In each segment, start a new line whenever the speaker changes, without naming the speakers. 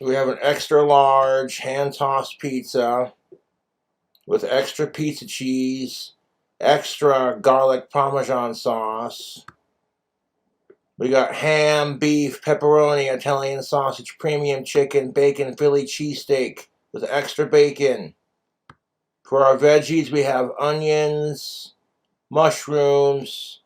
We have an extra large hand-tossed pizza with extra pizza cheese, extra garlic Parmesan sauce. We got ham, beef, pepperoni, Italian sausage, premium chicken, bacon, Philly cheesesteak with extra bacon. For our veggies, we have onions, mushrooms,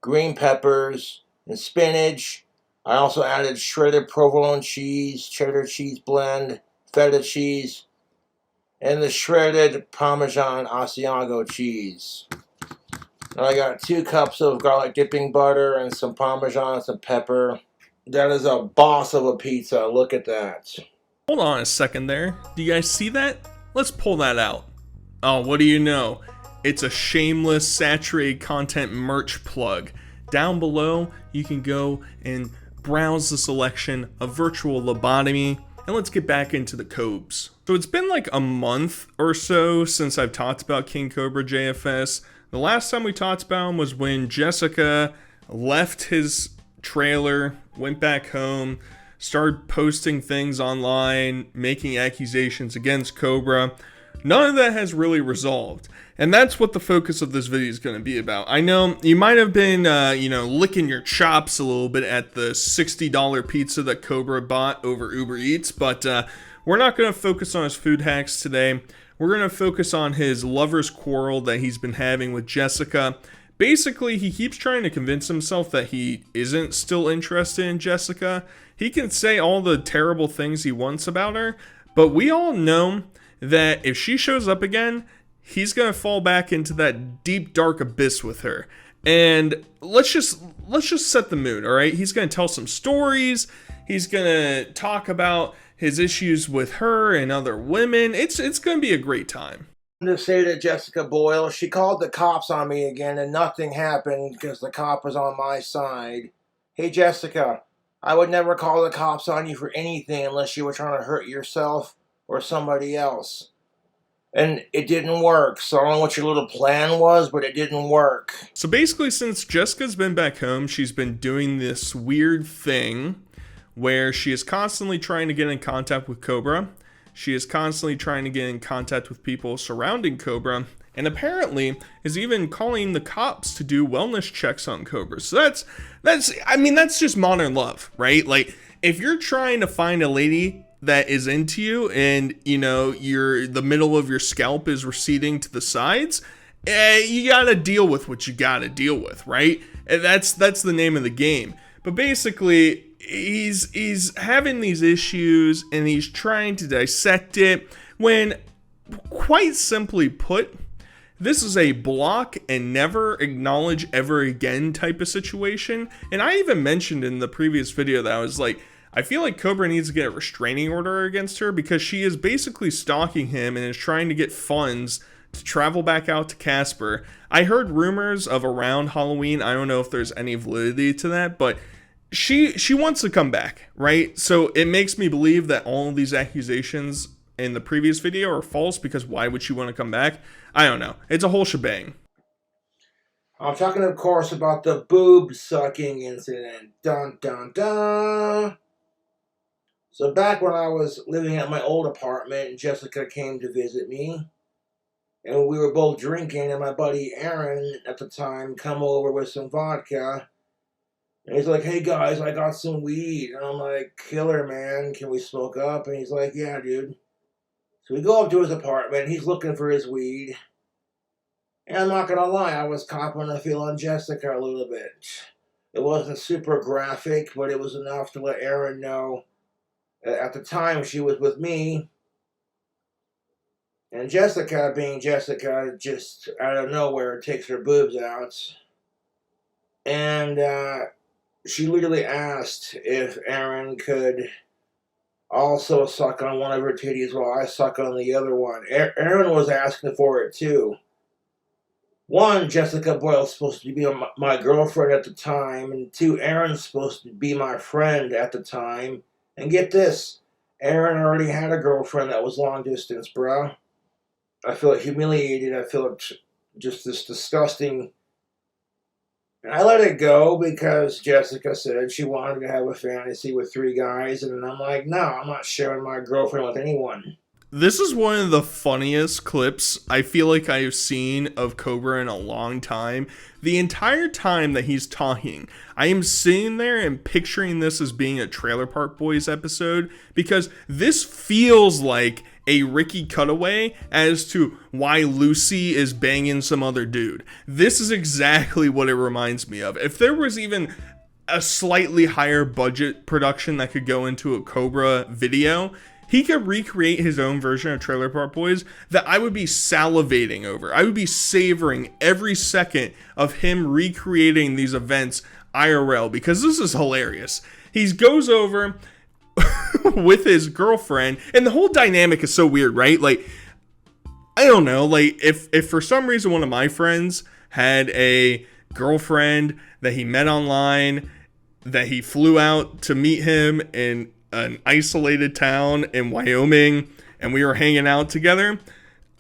green peppers, and spinach. I also added shredded provolone cheese, cheddar cheese blend, feta cheese, and the shredded Parmesan Asiago cheese. And I got 2 cups of garlic dipping butter and some Parmesan and some pepper. That is a boss of a pizza. Look at that.
Hold on a second there. Do you guys see that? Let's pull that out. Oh, what do you know? It's a shameless saturated content merch plug. Down below, you can go and browse the selection of virtual lobotomy. And let's get back into the Cobes. So it's been like a month or so since I've talked about KingCobraJFS. The last time we talked about him was when Jessica left his trailer, went back home, started posting things online, making accusations against Cobra. None of that has really resolved. And that's what the focus of this video is going to be about. I know you might have been, licking your chops a little bit at the $60 pizza that Cobra bought over Uber Eats, but we're not going to focus on his food hacks today. We're going to focus on his lover's quarrel that he's been having with Jessica. Basically, he keeps trying to convince himself that he isn't still interested in Jessica. He can say all the terrible things he wants about her, but we all know that if she shows up again, he's going to fall back into that deep, dark abyss with her. And let's just set the mood, all right? He's going to tell some stories. He's going to talk about his issues with her and other women. It's going to be a great time.
To say to Jessica Boyle, she called the cops on me again and nothing happened because the cop was on my side. Hey Jessica, I would never call the cops on you for anything unless you were trying to hurt yourself or somebody else. And it didn't work, so I don't know what your little plan was, but it didn't work.
So basically, since Jessica's been back home, she's been doing this weird thing where she is constantly trying to get in contact with Cobra. She is constantly trying to get in contact with people surrounding Cobra, and apparently is even calling the cops to do wellness checks on Cobra. So that's just modern love, right? Like, if you're trying to find a lady that is into you and, the middle of your scalp is receding to the sides, you gotta deal with what you gotta deal with, right? And that's the name of the game. But basically, he's having these issues and he's trying to dissect it when, quite simply put, this is a block and never acknowledge ever again type of situation. And I even mentioned in the previous video that I was like, I feel like Cobra needs to get a restraining order against her because she is basically stalking him and is trying to get funds to travel back out to Casper. I heard rumors of around Halloween. I don't know if there's any validity to that, but she wants to come back, right? So it makes me believe that all of these accusations in the previous video are false, because why would she want to come back? I don't know. It's a whole shebang.
I'm talking, of course, about the boob sucking incident. Dun, dun, dun. So back when I was living at my old apartment, Jessica came to visit me, and we were both drinking, and my buddy Aaron at the time come over with some vodka, and he's like, hey guys, I got some weed, and I'm like, killer man, can we smoke up? And he's like, yeah dude. So we go up to his apartment, he's looking for his weed, and I'm not gonna lie, I was copping a feel on Jessica a little bit. It wasn't super graphic, but it was enough to let Aaron know at the time she was with me, and Jessica, being Jessica, just out of nowhere takes her boobs out, and she literally asked if Aaron could also suck on one of her titties while I suck on the other one. Aaron was asking for it too. One, Jessica Boyle's supposed to be my girlfriend at the time, and two, Aaron's supposed to be my friend at the time. And get this, Aaron already had a girlfriend that was long distance, bro. I feel humiliated. I feel just this disgusting I let it go because Jessica said she wanted to have a fantasy with 3 guys, and I'm like, no, I'm not sharing my girlfriend with anyone.
This is one of the funniest clips I feel like I've seen of Cobra in a long time. The entire time that he's talking, I am sitting there and picturing this as being a Trailer Park Boys episode, because this feels like a Ricky cutaway as to why Lucy is banging some other dude. This is exactly what it reminds me of. If there was even a slightly higher budget production that could go into a Cobra video, he could recreate his own version of Trailer Park Boys that I would be salivating over. I would be savoring every second of him recreating these events IRL, because this is hilarious. He goes over with his girlfriend, and the whole dynamic is so weird, right? Like, I don't know, like, if for some reason one of my friends had a girlfriend that he met online, that he flew out to meet him in an isolated town in Wyoming, and we were hanging out together,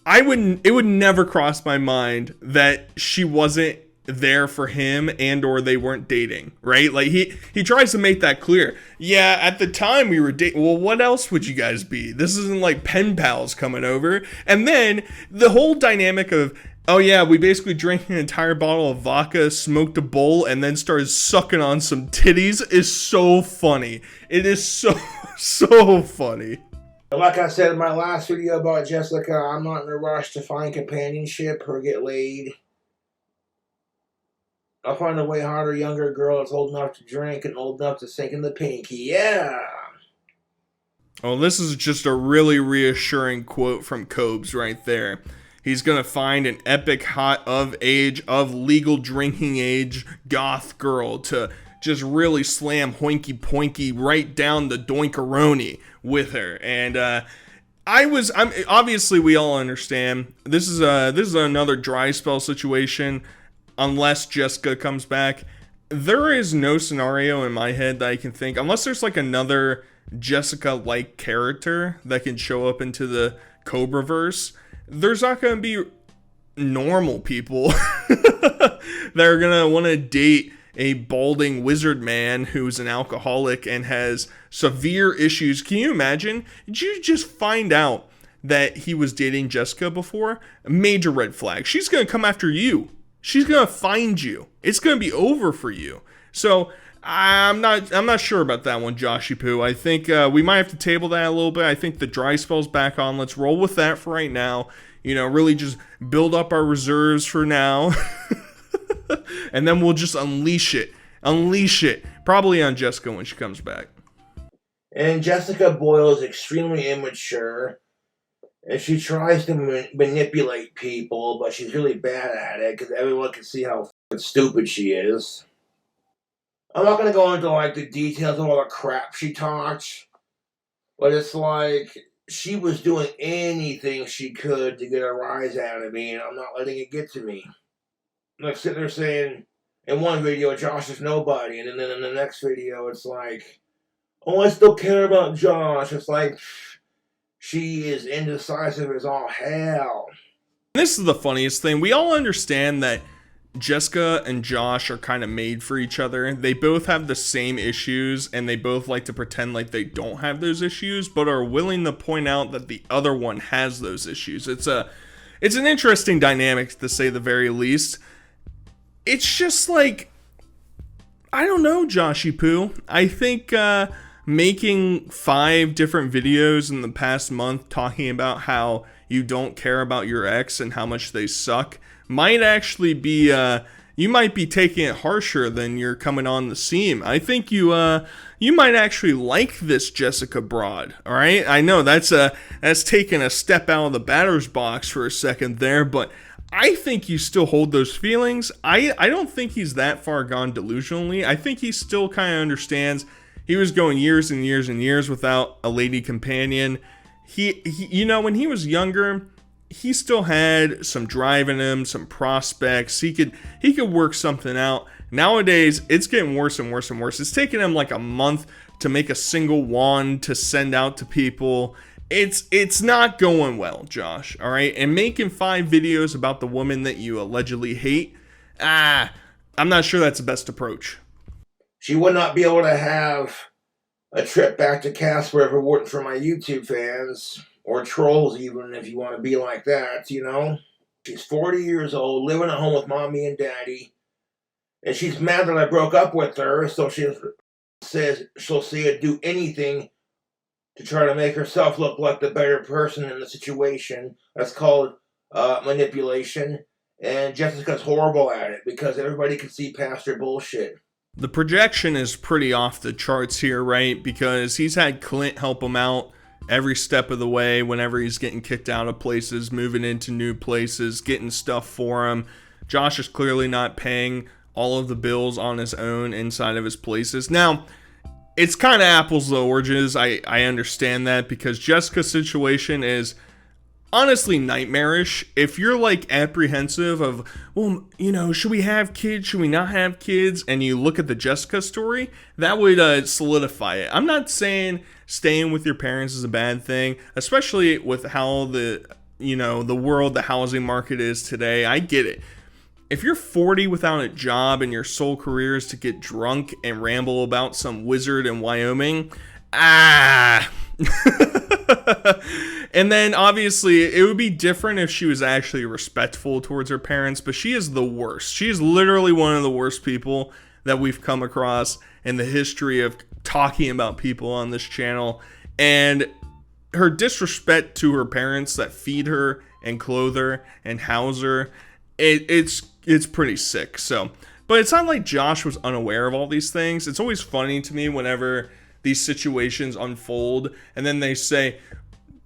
it would never cross my mind that she wasn't there for him and or they weren't dating, right? Like, he tries to make that clear. Yeah, at the time we were dating. Well, what else would you guys be? This isn't like pen pals coming over. And then the whole dynamic of, oh yeah, we basically drank an entire bottle of vodka, smoked a bowl, and then started sucking on some titties is so funny. It is so funny.
Like I said in my last video about Jessica, I'm not in a rush to find companionship or get laid. I'll find a way harder, younger girl that's old enough to drink and old enough to sink in the pinky. Yeah!
Oh, this is just a really reassuring quote from Cobes right there. He's going to find an epic hot of legal drinking age goth girl to just really slam hoinky poinky right down the doinkaroni with her. And I'm obviously, we all understand this is another dry spell situation unless Jessica comes back. There is no scenario in my head that I can think, unless there's like another Jessica-like character that can show up into the Cobraverse. There's not going to be normal people that are going to want to date a balding wizard man who's an alcoholic and has severe issues. Can you imagine? Did you just find out that he was dating Jessica before? A major red flag. She's going to come after you. She's going to find you. It's going to be over for you. So I'm not sure about that one, Joshy Poo. I think we might have to table that a little bit. I think the dry spell's back on. Let's roll with that for right now. You know, really just build up our reserves for now. And then we'll just unleash it. Probably on Jessica when she comes back.
And Jessica Boyle is extremely immature. And she tries to manipulate people, but she's really bad at it because everyone can see how stupid she is. I'm not going to go into like the details of all the crap she talks, but it's like she was doing anything she could to get a rise out of me, and I'm not letting it get to me. Like sitting there saying, in one video, Josh is nobody, and then in the next video, it's like, oh, I still care about Josh. It's like, she is indecisive as all hell.
This is the funniest thing. We all understand that Jessica and Josh are kind of made for each other. They both have the same issues, and they both like to pretend like they don't have those issues, but are willing to point out that the other one has those issues. It's an interesting dynamic, to say the very least. It's just like, I don't know, Joshy Poo. I think making 5 different videos in the past month talking about how you don't care about your ex and how much they suck might actually be, you might be taking it harsher than you're coming on the scene. I think you might actually like this Jessica broad, all right? I know that's taking a step out of the batter's box for a second there, but I think you still hold those feelings. I don't think he's that far gone delusionally. I think he still kind of understands he was going years and years and years without a lady companion. He you know, when he was younger, he still had some drive in him, some prospects. He could work something out. Nowadays, it's getting worse and worse and worse. It's taken him like a month to make a single wand to send out to people. It's not going well, Josh, all right? And making 5 videos about the woman that you allegedly hate, I'm not sure that's the best approach.
She would not be able to have a trip back to Casper if it weren't for my YouTube fans, or trolls even, if you want to be like that, you know? She's 40 years old, living at home with mommy and daddy, and she's mad that I broke up with her, so she says she'll see it do anything to try to make herself look like the better person in the situation. That's called manipulation. And Jessica's horrible at it because everybody can see past her bullshit.
The projection is pretty off the charts here, right? Because he's had Clint help him out every step of the way whenever he's getting kicked out of places, moving into new places, getting stuff for him. Josh is clearly not paying all of the bills on his own inside of his places. Now, it's kind of apples to oranges. I understand that because Jessica's situation is honestly nightmarish. If you're like apprehensive of, well, you know, should we have kids? Should we not have kids? And you look at the Jessica story, that would solidify it. I'm not saying staying with your parents is a bad thing, especially with how the world, the housing market is today. I get it. If you're 40 without a job and your sole career is to get drunk and ramble about some wizard in Wyoming, And then obviously it would be different if she was actually respectful towards her parents, but she is the worst. She is literally one of the worst people that we've come across in the history of talking about people on this channel. And her disrespect to her parents that feed her and clothe her and house her, it's pretty sick. So, but it's not like Josh was unaware of all these things. It's always funny to me whenever these situations unfold and then they say,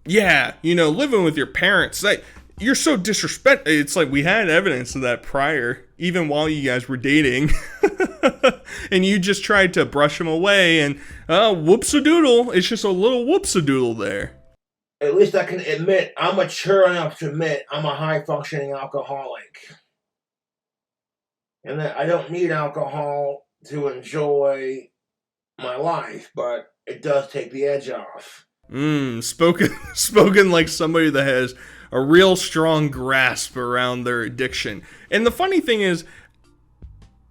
yeah, you know, living with your parents, like, you're so disrespectful. It's like we had evidence of that prior, even while you guys were dating. And you just tried to brush him away and whoops-a-doodle. It's just a little whoops-a-doodle there.
At least I can admit, I'm mature enough to admit I'm a high-functioning alcoholic. And that I don't need alcohol to enjoy my life, but it does take the edge off.
Spoken like somebody that has a real strong grasp around their addiction. And the funny thing is,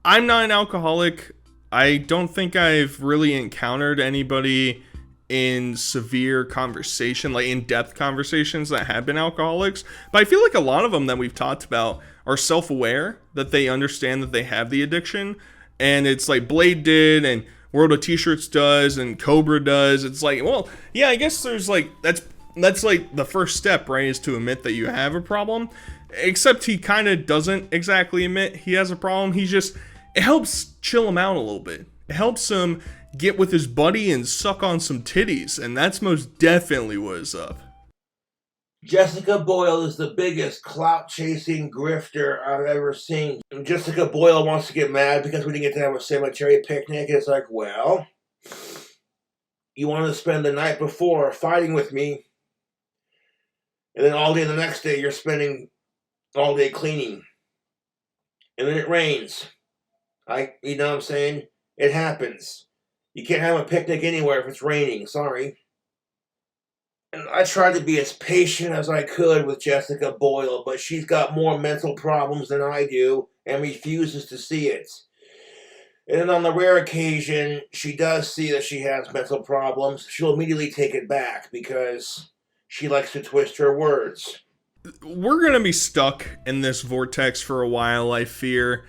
I'm not an alcoholic. I don't think I've really encountered anybody in severe conversation, like in-depth conversations that have been alcoholics. But I feel like a lot of them that we've talked about are self-aware, that they understand that they have the addiction. And it's like Blade did, and World of T-Shirts does, and Cobra does. It's like, well, yeah, I guess there's like, that's like the first step, right, is to admit that you have a problem. Except he kind of doesn't exactly admit he has a problem. It helps chill him out a little bit. It helps him get with his buddy and suck on some titties, and that's most definitely what is up.
Jessica Boyle is the biggest clout-chasing grifter I've ever seen. Jessica Boyle wants to get mad because we didn't get to have a cemetery picnic. It's like, well, you want to spend the night before fighting with me, and then all day the next day you're spending all day cleaning. And then it rains. You know what I'm saying? It happens. You can't have a picnic anywhere if it's raining. Sorry. And I tried to be as patient as I could with Jessica Boyle, but she's got more mental problems than I do and refuses to see it. And then on the rare occasion she does see that she has mental problems, she'll immediately take it back because she likes to twist her words.
We're going to be stuck in this vortex for a while, I fear.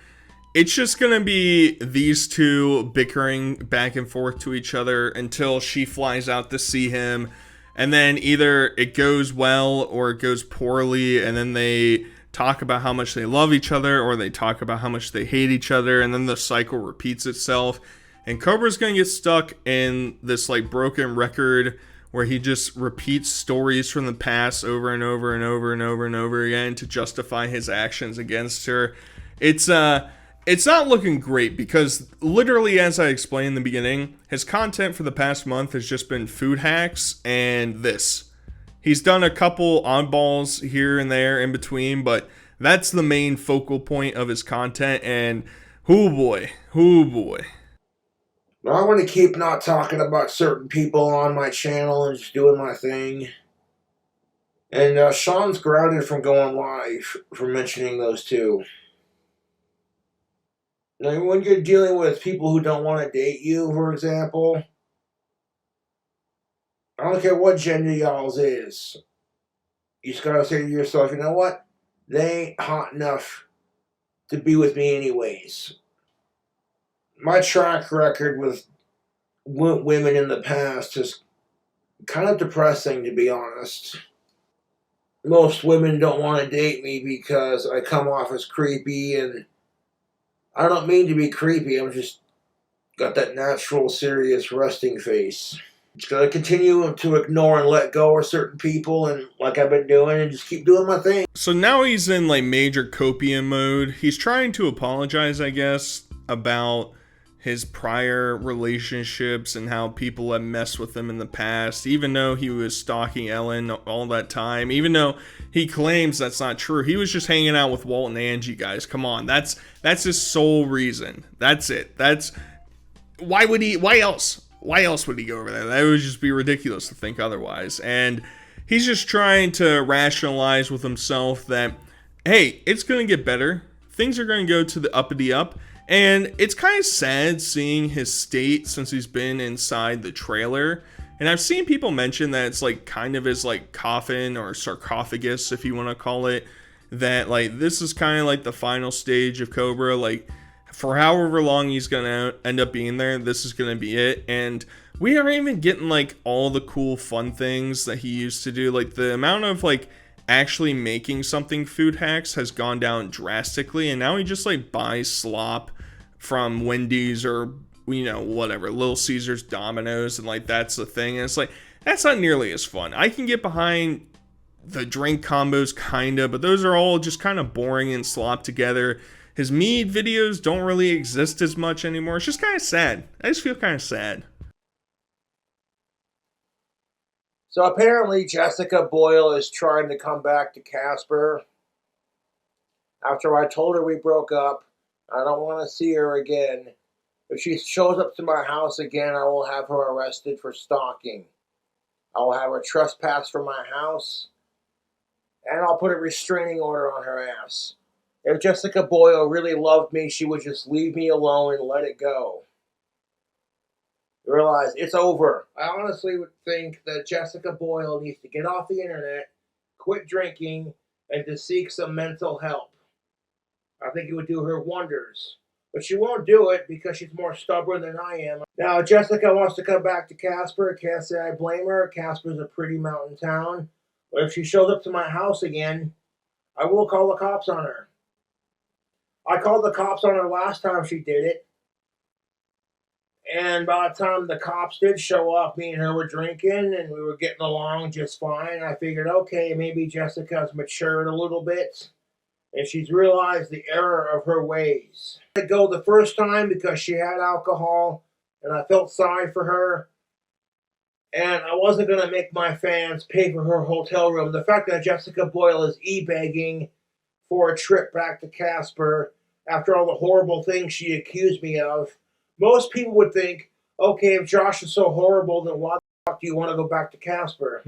It's just going to be these two bickering back and forth to each other until she flies out to see him. And then either it goes well or it goes poorly, and then they talk about how much they love each other or they talk about how much they hate each other, and then the cycle repeats itself. And Cobra's going to get stuck in this like broken record where he just repeats stories from the past over and over and over and over and over again to justify his actions against her. It's not looking great because literally, as I explained in the beginning, his content for the past month has just been food hacks and this. He's done a couple oddballs here and there in between, but that's the main focal point of his content, and oh boy.
I want to keep not talking about certain people on my channel and just doing my thing. And Sean's grounded from going live for mentioning those two. Now, when you're dealing with people who don't want to date you, for example, I don't care what gender y'all's is. You just gotta say to yourself, you know what? They ain't hot enough to be with me anyways. My track record with women in the past is kind of depressing, to be honest. Most women don't want to date me because I come off as creepy, and I don't mean to be creepy. I'm just got that natural, serious resting face. Just gotta continue to ignore and let go of certain people, and like I've been doing, and just keep doing my thing.
So now he's in like major copium mode. He's trying to apologize, I guess, about his prior relationships and how people have messed with him in the past, even though he was stalking Ellen all that time, even though he claims that's not true. He was just hanging out with Walt and Angie, guys. Come on. That's his sole reason. That's it. That's why else? Why else would he go over there? That would just be ridiculous to think otherwise. And he's just trying to rationalize with himself that, hey, it's going to get better. Things are going to go to the uppity up. And it's kind of sad seeing his state since he's been inside the trailer. And I've seen people mention that it's like kind of his like coffin or sarcophagus, if you want to call it. That like this is kind of like the final stage of Cobra. Like for however long he's going to end up being there, this is going to be it. And we aren't even getting like all the cool fun things that he used to do. Like the amount of like actually making something food hacks has gone down drastically, and now he just like buys slop from Wendy's or, you know, whatever, Little Caesars, Domino's, and like that's the thing. And it's like that's not nearly as fun. I can get behind the drink combos kinda, but those are all just kind of boring and slop together. His mead videos don't really exist as much anymore. It's just kind of sad. I just feel kind of sad.
So apparently Jessica Boyle is trying to come back to Casper. After I told her we broke up, I don't want to see her again. If she shows up to my house again, I will have her arrested for stalking. I will have her trespass from my house, and I'll put a restraining order on her ass. If Jessica Boyle really loved me, she would just leave me alone and let it go. Realize it's over. I honestly would think that Jessica Boyle needs to get off the internet, quit drinking, and to seek some mental help. I think it would do her wonders. But she won't do it because she's more stubborn than I am. Now, Jessica wants to come back to Casper. Can't say I blame her. Casper's a pretty mountain town. But if she shows up to my house again, I will call the cops on her. I called the cops on her last time she did it. And by the time the cops did show up, me and her were drinking and we were getting along just fine. I figured, okay, maybe Jessica's matured a little bit and she's realized the error of her ways. I let go the first time because she had alcohol and I felt sorry for her. And I wasn't going to make my fans pay for her hotel room. The fact that Jessica Boyle is e-begging for a trip back to Casper after all the horrible things she accused me of, most people would think, okay, if Josh is so horrible, then why the fuck do you want to go back to Casper?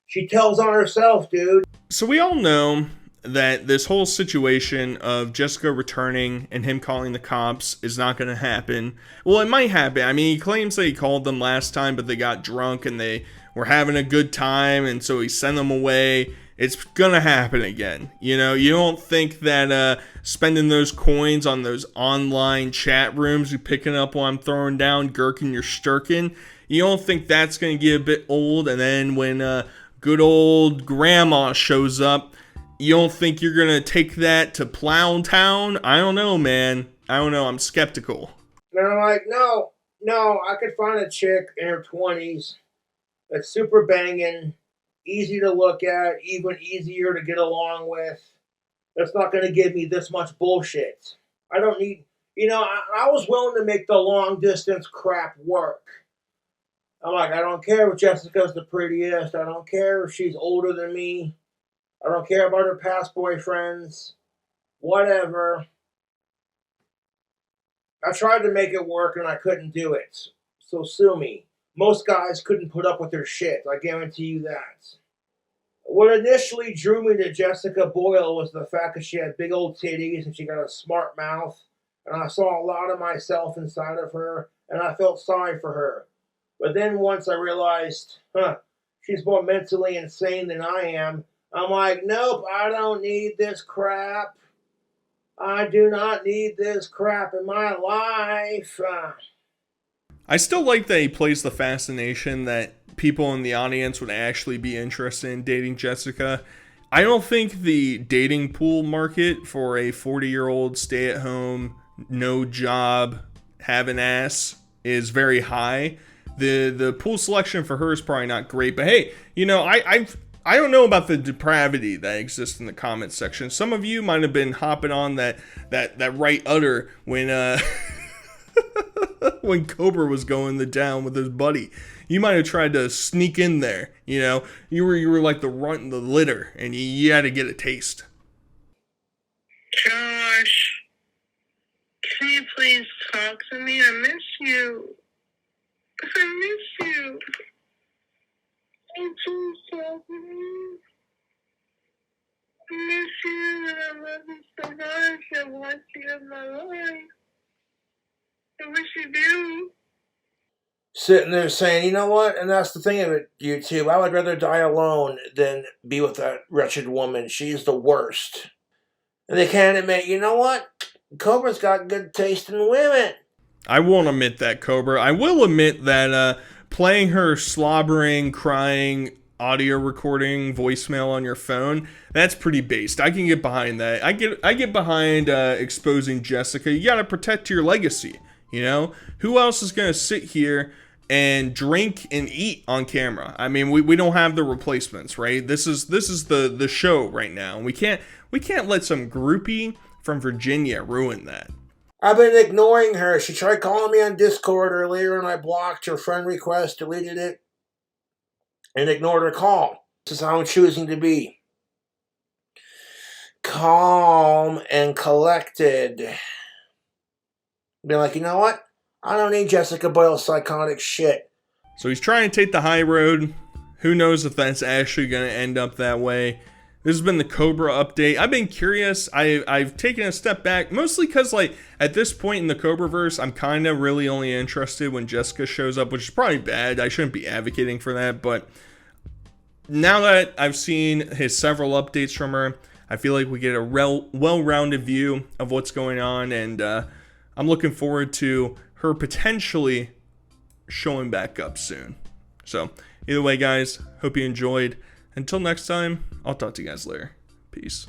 She tells on herself, dude.
So we all know that this whole situation of Jessica returning and him calling the cops is not going to happen. Well, it might happen. I mean, he claims that he called them last time, but they got drunk and they were having a good time, and so he sent them away. It's gonna happen again. You know, you don't think that spending those coins on those online chat rooms, you picking up while I'm throwing down, gherkin your stirkin, you don't think that's gonna get a bit old, and then when good old grandma shows up, you don't think you're gonna take that to Plowtown? I don't know, man. I don't know. I'm skeptical.
And I'm like, no, I could find a chick in her 20s that's super banging, easy to look at, even easier to get along with. That's not going to give me this much bullshit. I don't need, I was willing to make the long distance crap work. I'm like, I don't care if Jessica's the prettiest. I don't care if she's older than me. I don't care about her past boyfriends. Whatever. I tried to make it work and I couldn't do it. So sue me. Most guys couldn't put up with their shit. I guarantee you that. What initially drew me to Jessica Boyle was the fact that she had big old titties and she got a smart mouth, and I saw a lot of myself inside of her, and I felt sorry for her. But then once I realized, she's more mentally insane than I am, I'm like, nope, I don't need this crap. I do not need this crap in my life.
I still like that he plays the fascination that people in the audience would actually be interested in dating Jessica. I don't think the dating pool market for a 40-year-old stay-at-home, no job, have an ass is very high. The pool selection for her is probably not great, but hey, I don't know about the depravity that exists in the comments section. Some of you might have been hopping on that right udder when when Cobra was going the down with his buddy. You might have tried to sneak in there. You were like the runt in the litter, and you had to get a taste.
Josh, can you please talk to me? I miss you. I miss you. Please talk to me. I miss you, and I love you so much. I want you in my life. I wish you do.
Sitting there saying, you know what? And that's the thing of it, YouTube. I would rather die alone than be with that wretched woman. She's the worst. And they can't admit, you know what? Cobra's got good taste in women.
I won't admit that, Cobra. I will admit that playing her slobbering, crying audio recording voicemail on your phone, that's pretty based. I can get behind that. I get behind exposing Jessica. You gotta protect your legacy. Who else is gonna sit here and drink and eat on camera? I mean, we don't have the replacements, right? This is the show right now. We can't let some groupie from Virginia ruin that.
I've been ignoring her. She tried calling me on Discord earlier, and I blocked her friend request, deleted it, and ignored her call. This is how I'm choosing to be. Calm and collected. Be like, you know what? I don't need Jessica Boyle's psychotic shit.
So he's trying to take the high road. Who knows if that's actually going to end up that way. This has been the Cobra update. I've been curious. I've taken a step back, mostly because, at this point in the Cobraverse, I'm kind of really only interested when Jessica shows up, which is probably bad. I shouldn't be advocating for that, but now that I've seen his several updates from her, I feel like we get a well-rounded view of what's going on, and I'm looking forward to her potentially showing back up soon. So, either way, guys, hope you enjoyed. Until next time, I'll talk to you guys later. Peace.